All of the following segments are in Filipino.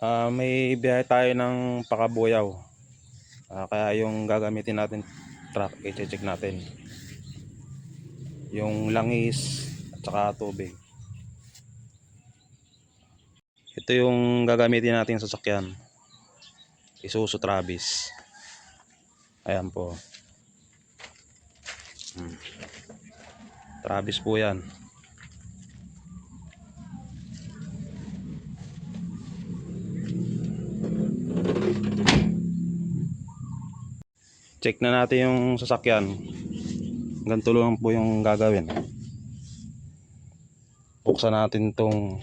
May biyahe tayo ng Pakabuyaw. Kaya yung gagamitin natin truck, i-check natin. Yung langis at saka tubig. Ito yung gagamitin natin sa sasakyan. Isuzu Travis. Ayan po. Travis po yan. Check na natin yung sasakyan. Ganito lang po yung gagawin. Buksan natin tong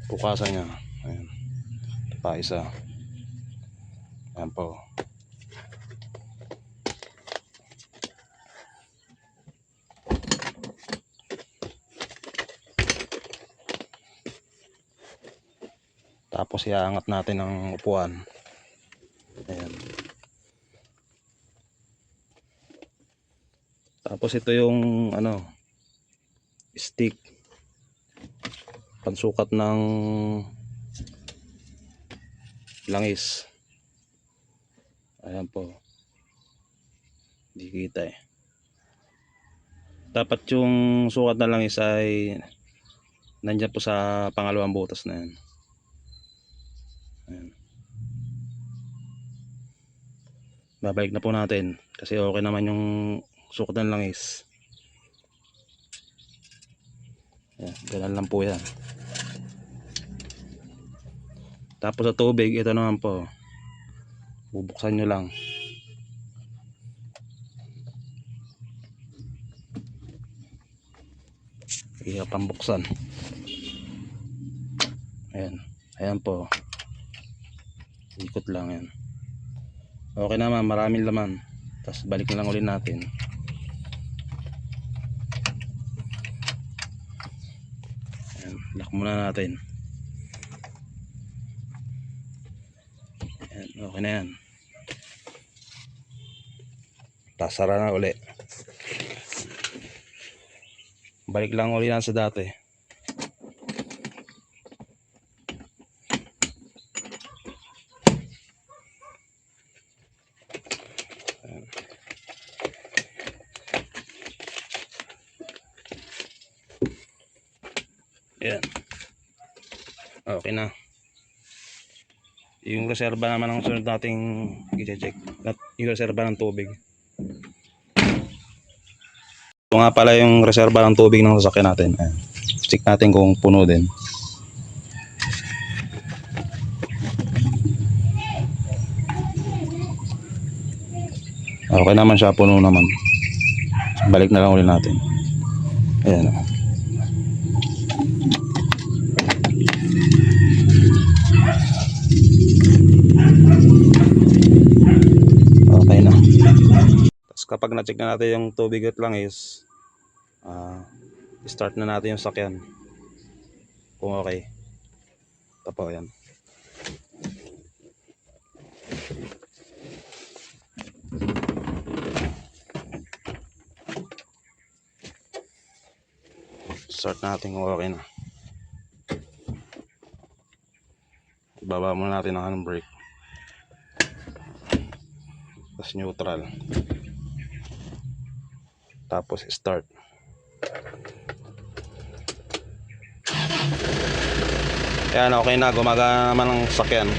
bukasan niya. Ayan. Pa isa. Ayan po. Tapos iaangat natin ang upuan. Ayan. Tapos ito yung stick pansukat ng langis. Ayan po. Hindi kita eh. Dapat yung sukat na langis ay nandiyan po sa pangalawang butas na yan. Ayan. Babalik na po natin kasi okay naman yung sukat ng langis. Ayan, ganun lang po yan. Tapos sa tubig, ito naman po, bubuksan nyo lang. Hirap ang buksan. Ayan, ayan po, ikot lang yan. Okay naman, maraming laman. Tapos balik na lang ulit natin. Ayan, lock muna natin. Ayan, okay na yan. Tapos sara na ulit. Balik lang ulit yan sa dati. Ayan. Okay na. Yung reserba naman ang sunod nating i-check. Yung reserba ng tubig. Ito nga pala yung reserba ng tubig ng sasakyan natin. Ayan. Check natin kung puno din. Okay naman siya, puno naman. Balik na lang ulit natin. Ayan. Okay na. Tapos kapag na-check na natin yung tubig at langis, start na natin yung sakyan. Kung okay. Ito po, yan. Start natin kung okay na. Ibaba muna natin ang handbrake. Tapos neutral. Tapos start. Ayan, okay na. Gumagana naman ang sakyan.